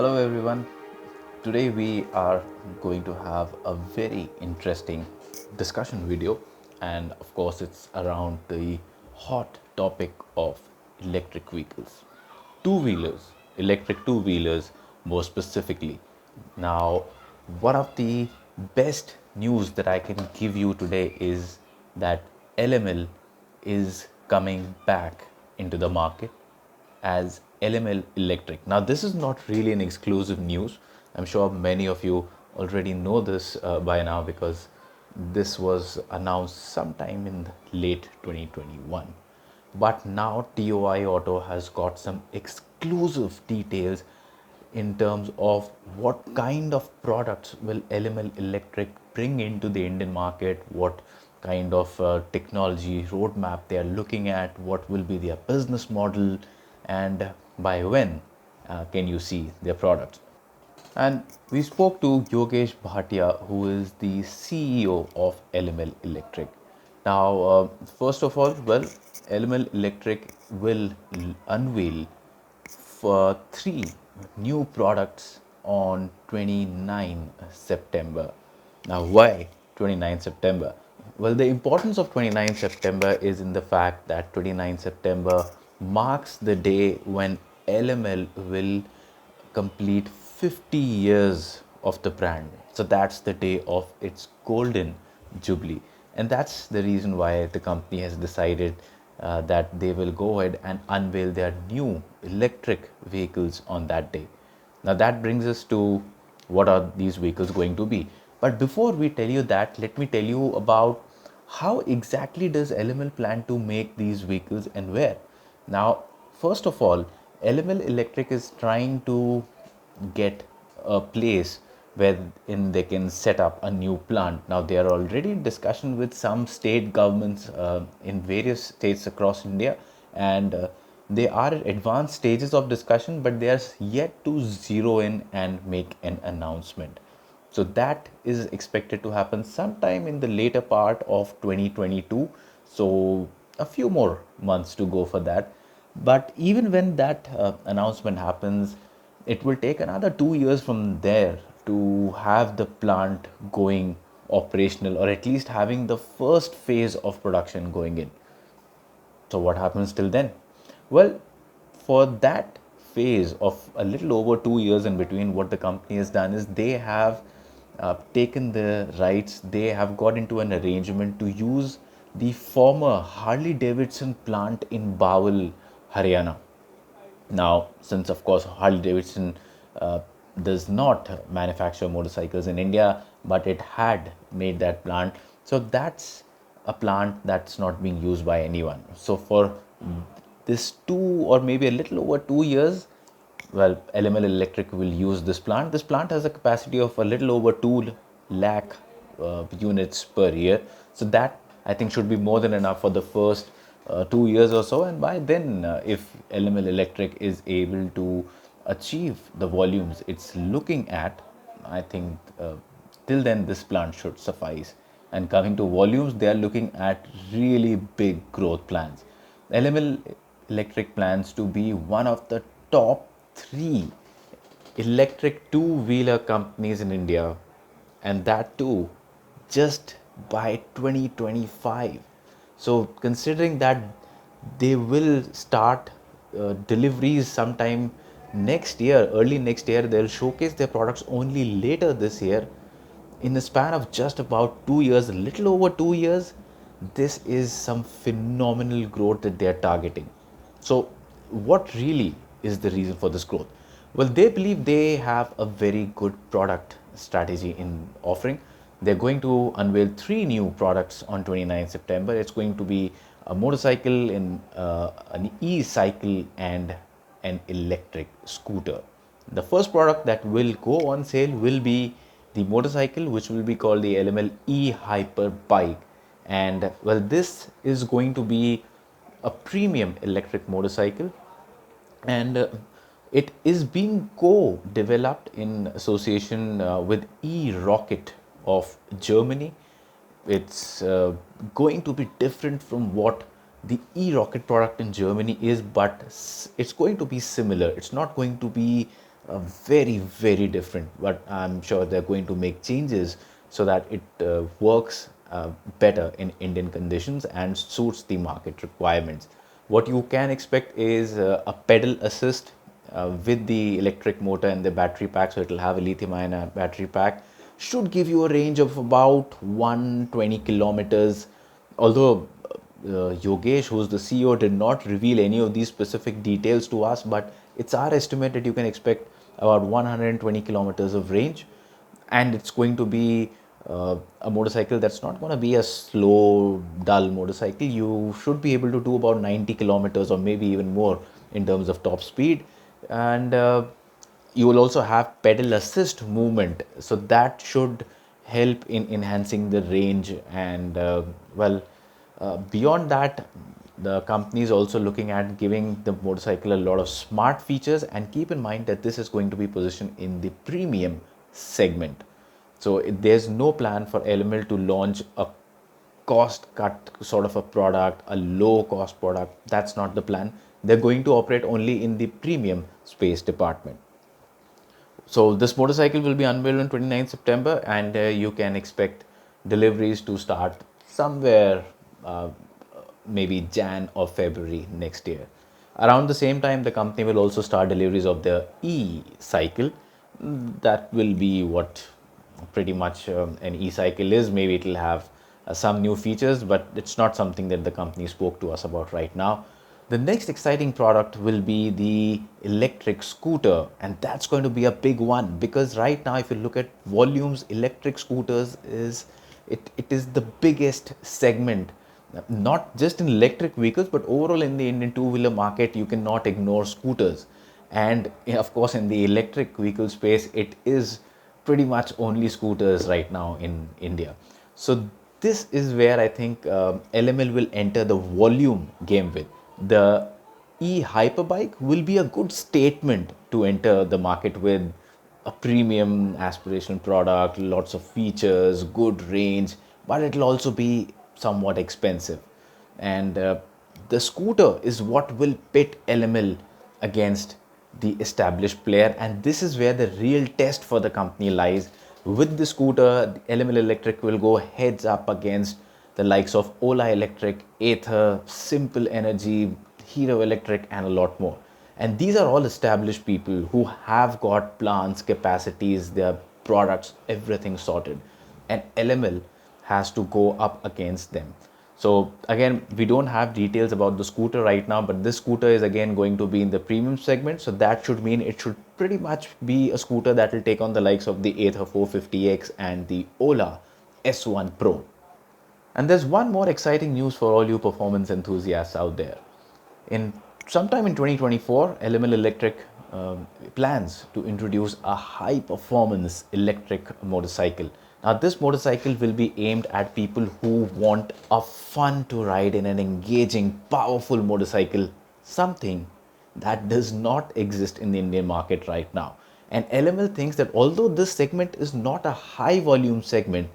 Hello everyone. Today we are going to have a very interesting discussion video, and of course it's around the hot topic of electric vehicles. Two-wheelers, electric two-wheelers more specifically. Now, one of the best news that I can give you today is that LML is coming back into the market as LML Electric. Now, this is not really an exclusive news. I'm sure many of you already know this by now because this was announced sometime in late 2021. But now TOI Auto has got some exclusive details in terms of what kind of products will LML Electric bring into the Indian market, what kind of technology roadmap they are looking at, what will be their business model, and by when can you see their products. And we spoke to Yogesh Bhatia, who is the CEO of LML Electric. Now, first of all, LML Electric will unveil for three new products on 29 September. Now, why 29 September? Well, the importance of 29 September is in the fact that 29 September marks the day when LML will complete 50 years of the brand. So that's the day of its golden jubilee. And that's the reason why the company has decided that they will go ahead and unveil their new electric vehicles on that day. Now, that brings us to what are these vehicles going to be. But before we tell you that, let me tell you about how exactly does LML plan to make these vehicles and where. Now, first of all, LML Electric is trying to get a place wherein they can set up a new plant. Now, they are already in discussion with some state governments in various states across India, and they are at advanced stages of discussion, but they are yet to zero in and make an announcement. So that is expected to happen sometime in the later part of 2022. So a few more months to go for that. But even when that announcement happens, it will take another 2 years from there to have the plant going operational, or at least having the first phase of production going in. So, what happens till then? Well, for that phase of a little over 2 years in between, what the company has done is they have taken the rights, they have got into an arrangement to use the former Harley Davidson plant in Bawal, Haryana. Now, since of course Harley Davidson does not manufacture motorcycles in India, but it had made that plant, so that's a plant that's not being used by anyone. So for this 2 or maybe a little over 2 years, well, LML Electric will use this plant. This plant has a capacity of a little over 2 lakh units per year. So that I think should be more than enough for the first 2 years or so. And by then, if LML Electric is able to achieve the volumes it's looking at, I think till then this plant should suffice. And coming to volumes, they are looking at really big growth plans. LML Electric plans to be one of the top three electric two-wheeler companies in India, and that too just by 2025. So considering that they will start deliveries sometime next year, early next year, they'll showcase their products only later this year. In the span of just about 2 years, a little over 2 years, this is some phenomenal growth that they are targeting. So, what really is the reason for this growth? Well, they believe they have a very good product strategy in offering. They're going to unveil three new products on 29 September. It's going to be a motorcycle, an e-cycle, and an electric scooter. The first product that will go on sale will be the motorcycle, which will be called the LML E Hyper Bike. And well, this is going to be a premium electric motorcycle, and it is being co-developed in association with E-Rocket of Germany. It's going to be different from what the E-Rocket product in Germany is, but it's going to be similar. It's not going to be very different, but I'm sure they're going to make changes so that it works better in Indian conditions and suits the market requirements. What you can expect is a pedal assist with the electric motor and the battery pack, so it'll have a lithium ion battery pack, should give you a range of about 120 kilometers. Although Yogesh, who's the CEO, did not reveal any of these specific details to us, but it's our estimate that you can expect about 120 kilometers of range, and it's going to be a motorcycle that's not going to be a slow, dull motorcycle. You should be able to do about 90 kilometers or maybe even more in terms of top speed, and you will also have pedal assist movement, so that should help in enhancing the range. And beyond that, the company is also looking at giving the motorcycle a lot of smart features, and keep in mind that this is going to be positioned in the premium segment. So there's no plan for LML to launch a cost cut sort of a product, a low cost product. That's not the plan. They're going to operate only in the premium space department. So this motorcycle will be unveiled on 29th September, and you can expect deliveries to start somewhere maybe Jan or February next year. Around the same time, the company will also start deliveries of the e-cycle. That will be what pretty much an e-cycle is. Maybe it will have some new features, but it's not something that the company spoke to us about right now. The next exciting product will be the electric scooter, and that's going to be a big one, because right now, if you look at volumes, electric scooters it is the biggest segment, not just in electric vehicles, but overall in the Indian two-wheeler market. You cannot ignore scooters, and of course in the electric vehicle space, it is pretty much only scooters right now in India. So this is where I think LML will enter the volume game with. The e-hyperbike will be a good statement to enter the market with, a premium aspirational product, lots of features, good range, but it'll also be somewhat expensive. And the scooter is what will pit LML against the established player, and this is where the real test for the company lies. With the scooter, LML Electric will go heads up against the likes of Ola Electric, Ather, Simple Energy, Hero Electric, and a lot more. And these are all established people who have got plants, capacities, their products, everything sorted. And LML has to go up against them. So again, we don't have details about the scooter right now, but this scooter is again going to be in the premium segment. So that should mean it should pretty much be a scooter that will take on the likes of the Ather 450X and the Ola S1 Pro. And there's one more exciting news for all you performance enthusiasts out there. In sometime in 2024, LML Electric plans to introduce a high performance electric motorcycle. Now, this motorcycle will be aimed at people who want a fun to ride in an engaging, powerful motorcycle, something that does not exist in the Indian market right now. And LML thinks that although this segment is not a high volume segment,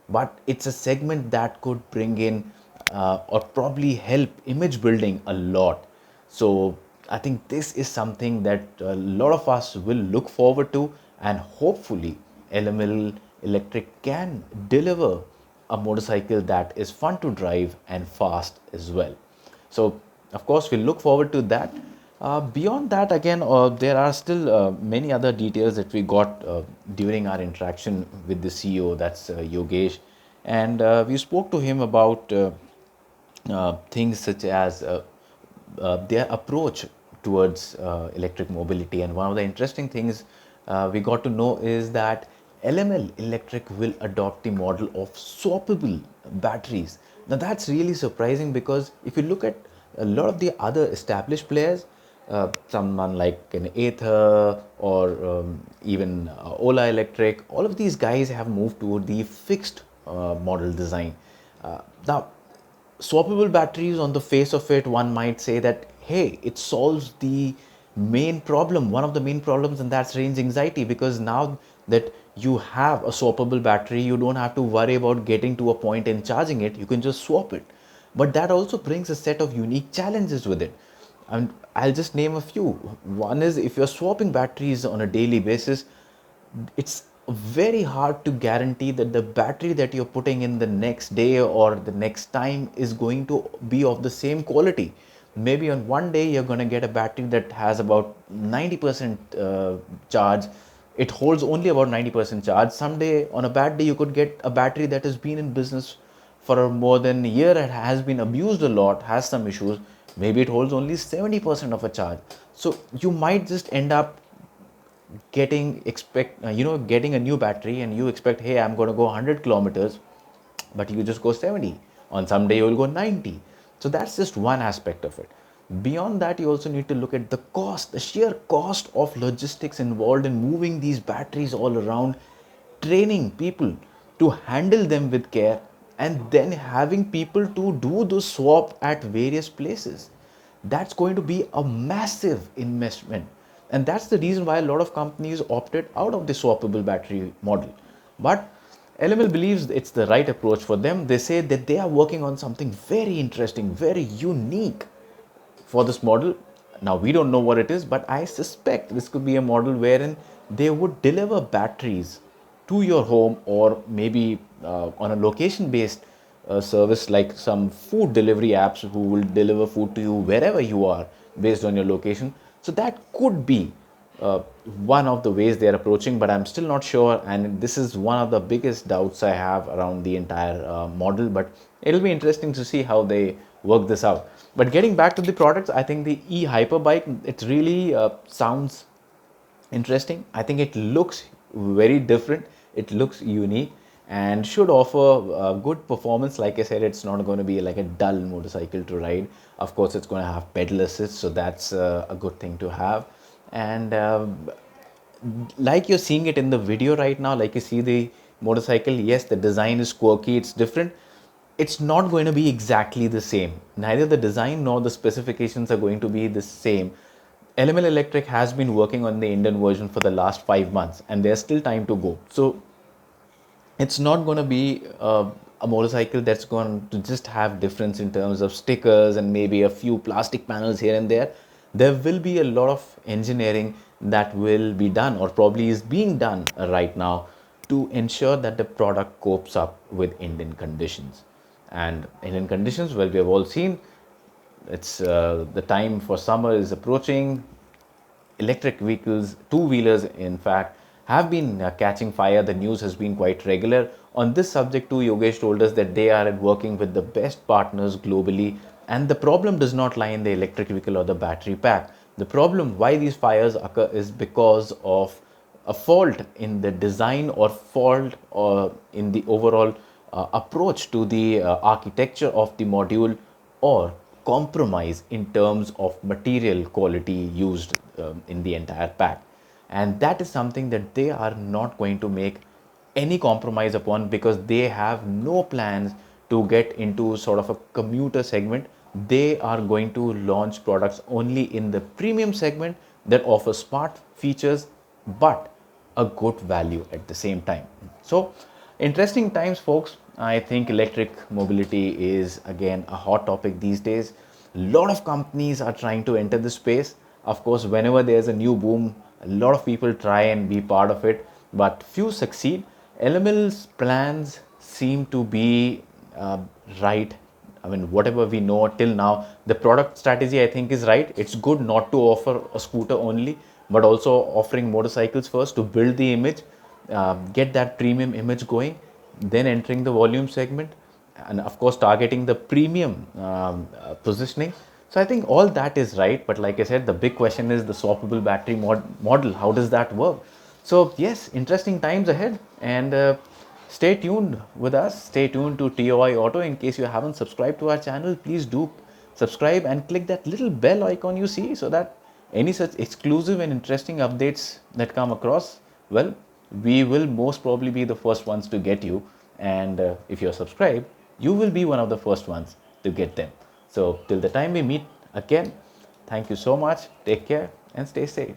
but it's a segment that could bring in or probably help image building a lot. So I think this is something that a lot of us will look forward to, and hopefully LML Electric can deliver a motorcycle that is fun to drive and fast as well. So of course we look forward to that. Beyond that, again, there are still many other details that we got during our interaction with the CEO, that's Yogesh, and we spoke to him about things such as their approach towards electric mobility. And one of the interesting things we got to know is that LML Electric will adopt the model of swappable batteries. Now that's really surprising, because if you look at a lot of the other established players, someone like an Ather or even Ola Electric, all of these guys have moved toward the fixed model design. Now, swappable batteries, on the face of it, one might say that, hey, it solves the main problem, one of the main problems, and that's range anxiety, because now that you have a swappable battery, you don't have to worry about getting to a point and charging it, you can just swap it. But that also brings a set of unique challenges with it. And I'll just name a few. One is, if you're swapping batteries on a daily basis, it's very hard to guarantee that the battery that you're putting in the next day or the next time is going to be of the same quality. Maybe on one day you're going to get a battery that has about 90% charge. It holds only about 90% charge. Someday, on a bad day, you could get a battery that has been in business for more than a year and has been abused a lot, has some issues. Maybe it holds only 70% of a charge. So you might just end up getting a new battery, and you expect, hey, I'm going to go 100 kilometers, but you just go 70. On some day you will go 90. So that's just one aspect of it. Beyond that, you also need to look at the cost, the sheer cost of logistics involved in moving these batteries all around, training people to handle them with care, and then having people to do the swap at various places. That's going to be a massive investment. And that's the reason why a lot of companies opted out of the swappable battery model. But LML believes it's the right approach for them. They say that they are working on something very interesting, very unique for this model. Now, we don't know what it is, but I suspect this could be a model wherein they would deliver batteries to your home, or maybe on a location based service, like some food delivery apps who will deliver food to you wherever you are based on your location. So that could be uh, one of the ways they are approaching, but I'm still not sure. And this is one of the biggest doubts I have around the entire model. But it'll be interesting to see how they work this out. But getting back to the products, I think the e-hyperbike, it really sounds interesting. I think it looks very different. It looks unique and should offer good performance. Like I said, it's not going to be like a dull motorcycle to ride. Of course, it's going to have pedal assist, so that's a good thing to have. And like you're seeing it in the video right now, like you see the motorcycle, yes, the design is quirky, it's different. It's not going to be exactly the same. Neither the design nor the specifications are going to be the same. LML Electric has been working on the Indian version for the last 5 months, and there's still time to go. So it's not going to be a motorcycle that's going to just have difference in terms of stickers and maybe a few plastic panels here and there. There will be a lot of engineering that will be done, or probably is being done right now, to ensure that the product copes up with Indian conditions. And Indian conditions, well, we have all seen, it's the time for summer is approaching. Electric vehicles, two-wheelers in fact, have been catching fire. The news has been quite regular. On this subject too, Yogesh told us that they are working with the best partners globally, and the problem does not lie in the electric vehicle or the battery pack. The problem why these fires occur is because of a fault in the design, or fault or in the overall approach to the architecture of the module, or compromise in terms of material quality used in the entire pack. And that is something that they are not going to make any compromise upon, because they have no plans to get into sort of a commuter segment. They are going to launch products only in the premium segment that offer smart features but a good value at the same time. So, interesting times, folks. I think electric mobility is again a hot topic these days. A lot of companies are trying to enter the space. Of course, whenever there's a new boom, a lot of people try and be part of it, but few succeed. LML's plans seem to be right. I mean, whatever we know till now, the product strategy I think is right. It's good not to offer a scooter only, but also offering motorcycles first to build the image, get that premium image going, then entering the volume segment, and of course targeting the premium positioning. So I think all that is right. But like I said, the big question is the swappable battery model. How does that work? So yes, interesting times ahead, and stay tuned with us. Stay tuned to TOI Auto. In case you haven't subscribed to our channel, please do subscribe and click that little bell icon you see, so that any such exclusive and interesting updates that come across, well, we will most probably be the first ones to get you. And if you're subscribed, you will be one of the first ones to get them. So till the time we meet again, thank you so much. Take care and stay safe.